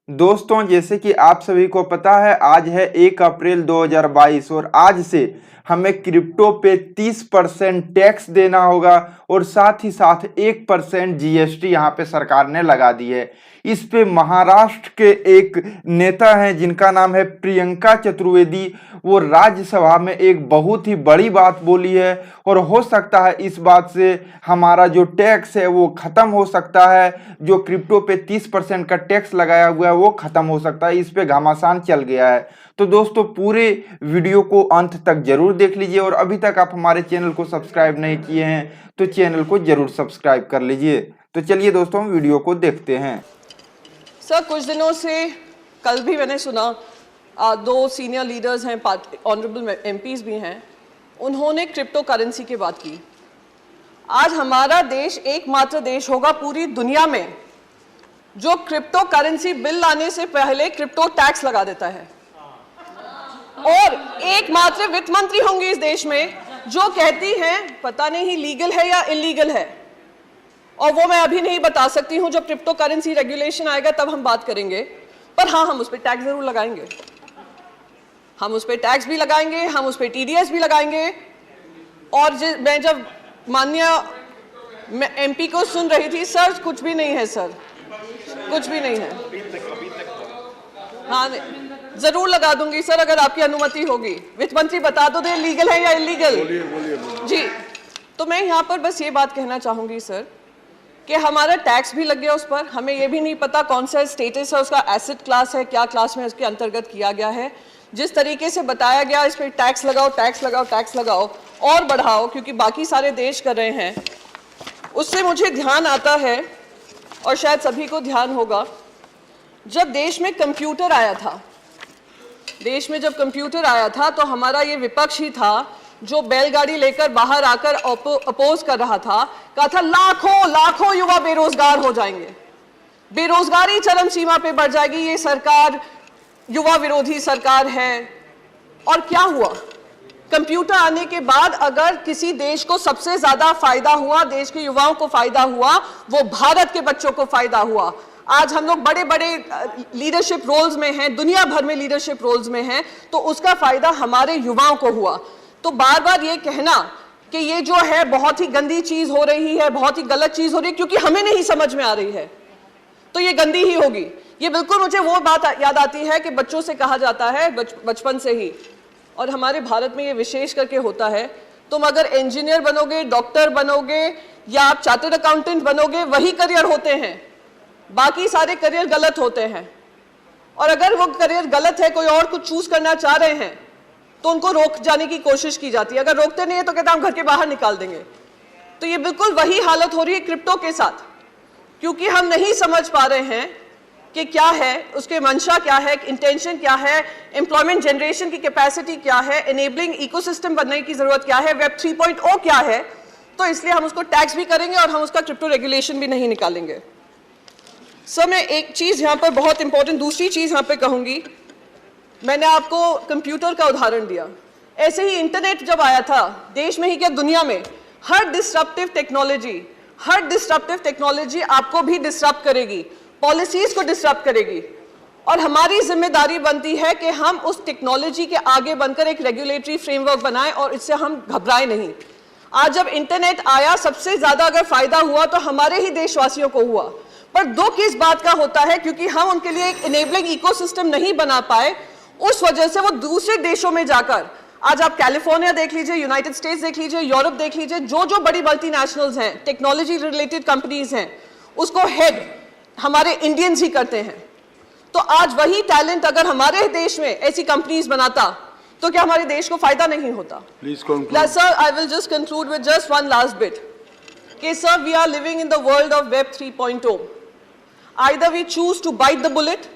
दोस्तों, जैसे कि आप सभी को पता है, आज है 1 अप्रैल 2022 और आज से हमें क्रिप्टो पे 30% टैक्स देना होगा और साथ ही साथ 1% जीएसटी यहाँ पे सरकार ने लगा दी है। इस पे महाराष्ट्र के एक नेता हैं जिनका नाम है प्रियंका चतुर्वेदी, वो राज्यसभा में एक बहुत ही बड़ी बात बोली है और हो सकता है इस बात से हमारा जो टैक्स है वो खत्म हो सकता है। जो क्रिप्टो पे 30% का टैक्स लगाया हुआ है वो खत्म हो सकता है, इस पे घमासान चल गया है। तो दोस्तों, पूरे वीडियो को अंत तक जरूर देख लीजिए और अभी तक आप हमारे चैनल को सब्सक्राइब नहीं किए हैं तो चैनल को जरूर सब्सक्राइब कर लीजिए। तो चलिए दोस्तों, वीडियो को देखते हैं। सर, कुछ दिनों से कल भी मैंने सुना, दो सीनियर लीडर्स हैं, ऑनरेबल एमपीज भी हैं, उन्होंने क्रिप्टो करेंसी की बात की। आज हमारा देश एकमात्र देश होगा पूरी दुनिया में जो क्रिप्टो करेंसी बिल लाने से पहले क्रिप्टो टैक्स लगा देता है, और एकमात्र वित्त मंत्री होंगी इस देश में जो कहती हैं पता नहीं लीगल है या इलीगल है, और वो मैं अभी नहीं बता सकती हूं। जब क्रिप्टो करेंसी रेगुलेशन आएगा तब हम बात करेंगे, पर हाँ, हम उस पर टैक्स जरूर लगाएंगे। हम उस पर टैक्स भी लगाएंगे, हम उस पर टीडीएस भी लगाएंगे। और मैं जब माननीय एमपी को सुन रही थी, सर कुछ भी नहीं है, सर कुछ भी नहीं है। हाँ, जरूर लगा दूंगी सर, अगर आपकी अनुमति होगी। वित्त मंत्री बता दो दे लीगल है या इलीगल। जी, तो मैं यहाँ पर बस ये बात कहना चाहूंगी सर कि हमारा टैक्स भी लग गया उस पर। हमें ये भी नहीं पता कौन सा स्टेटस है उसका, एसेट क्लास है, क्या क्लास में उसके अंतर्गत किया गया है। जिस तरीके से बताया गया इस पर टैक्स लगाओ, टैक्स लगाओ, टैक्स लगाओ और बढ़ाओ, क्योंकि बाकी सारे देश कर रहे हैं, उससे मुझे ध्यान आता है और शायद सभी को ध्यान होगा, जब देश में कंप्यूटर आया था, देश में जब कंप्यूटर आया था तो हमारा ये विपक्ष ही था जो बैलगाड़ी लेकर बाहर आकर अपोज कर रहा था, कहा था लाखों लाखों युवा बेरोजगार हो जाएंगे, बेरोजगारी चरम सीमा पे बढ़ जाएगी, ये सरकार युवा विरोधी सरकार है। और क्या हुआ? कंप्यूटर आने के बाद अगर किसी देश को सबसे ज्यादा फायदा हुआ, देश के युवाओं को फायदा हुआ, वो भारत के बच्चों को फायदा हुआ। आज हम लोग बड़े बड़े लीडरशिप रोल्स में हैं, दुनिया भर में लीडरशिप रोल्स में हैं, तो उसका फायदा हमारे युवाओं को हुआ। तो बार बार ये कहना कि ये जो है बहुत ही गंदी चीज हो रही है, बहुत ही गलत चीज हो रही है क्योंकि हमें नहीं समझ में आ रही है, तो ये गंदी ही होगी। ये बिल्कुल मुझे वो बात याद आती है कि बच्चों से कहा जाता है बचपन से ही, और हमारे भारत में ये विशेष करके होता है, तुम अगर इंजीनियर बनोगे, डॉक्टर बनोगे या आप चार्टर्ड अकाउंटेंट बनोगे, वही करियर होते हैं, बाकी सारे करियर गलत होते हैं। और अगर वो करियर गलत है, कोई और कुछ चूज करना चाह रहे हैं, तो उनको रोक जाने की कोशिश की जाती है। अगर रोकते नहीं है तो कहते हैं हम घर के बाहर निकाल देंगे। तो ये बिल्कुल वही हालत हो रही है क्रिप्टो के साथ, क्योंकि हम नहीं समझ पा रहे हैं कि क्या है उसके मंशा, क्या है इंटेंशन, क्या है एम्प्लॉयमेंट जनरेशन की कैपेसिटी, क्या है एनेबलिंग इकोसिस्टम बनने की जरूरत, क्या है वेब 3.0 क्या है। तो इसलिए हम उसको टैक्स भी करेंगे और हम उसका क्रिप्टो रेगुलेशन भी नहीं निकालेंगे। सर, मैं एक चीज यहाँ पर बहुत इंपॉर्टेंट दूसरी चीज यहाँ पे कहूंगी। मैंने आपको कंप्यूटर का उदाहरण दिया, ऐसे ही इंटरनेट जब आया था, देश में ही क्या दुनिया में, हर डिस्ट्रप्टिव टेक्नोलॉजी आपको भी डिस्टर्ब करेगी, पॉलिसीज को डिस्टर्ब करेगी, और हमारी जिम्मेदारी बनती है कि हम उस टेक्नोलॉजी के आगे बनकर एक रेगुलेटरी फ्रेमवर्क बनाएं और इससे हम घबराएं नहीं। आज जब इंटरनेट आया, सबसे ज्यादा अगर फायदा हुआ तो हमारे ही देशवासियों को हुआ, पर दुख इस बात का होता है क्योंकि हम उनके लिए एक इनेबलिंग इकोसिस्टम नहीं बना पाए, उस वजह से वो दूसरे देशों में जाकर, आज आप कैलिफोर्निया देख लीजिए, यूनाइटेड स्टेट्स देख लीजिए, यूरोप देख लीजिए, जो जो बड़ी मल्टीनेशनल्स हैं, टेक्नोलॉजी रिलेटेड कंपनीज हैं, उसको हेड हमारे इंडियंस ही करते हैं। तो आज वही टैलेंट अगर हमारे देश में ऐसी कंपनीज बनाता तो क्या हमारे देश को फायदा नहीं होता? Sir, I will just conclude with just one last bit कि sir, we are living in the world of web 3.0. Either we choose to bite the bullet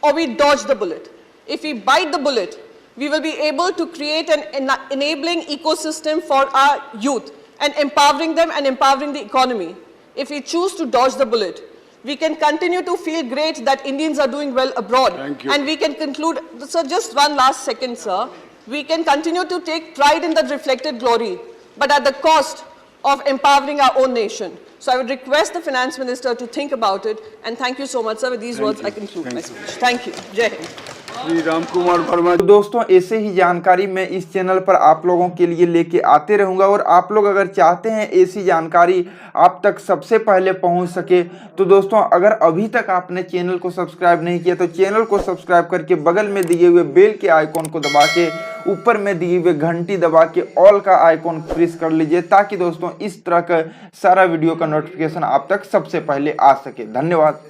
or we dodge the bullet. If we bite the bullet, we will be able to create an enabling ecosystem for our youth and empowering them and empowering the economy. If we choose to dodge the bullet, we can continue to feel great that Indians are doing well abroad. Thank you. And we can conclude, sir, just one last second, sir. We can continue to take pride in the reflected glory, but at the cost of empowering our own nation. So I would request the Finance Minister to think about it, and thank you so much, sir. With these words, I conclude my speech. Thank you. Jai Hind. Shri Ram Kumar Verma. तो दोस्तों ऐसे ही जानकारी मैं इस channel पर आप लोगों के लिए लेके आते रहूंगा, और आप लोग अगर चाहते हैं ऐसी जानकारी आप तक सबसे पहले पहुंच सके तो दोस्तों अगर अभी तक आपने चैनल को सब्सक्राइब नहीं किया तो चैनल को सब्सक्राइब करके बगल में दिए हुए बेल के आइकॉन को दबा के ऊपर में दिए हुए घंटी दबा के ऑल का आइकॉन प्रेस कर लीजिए, ताकि दोस्तों इस तरह का सारा वीडियो का नोटिफिकेशन आप तक सबसे पहले आ सके। धन्यवाद।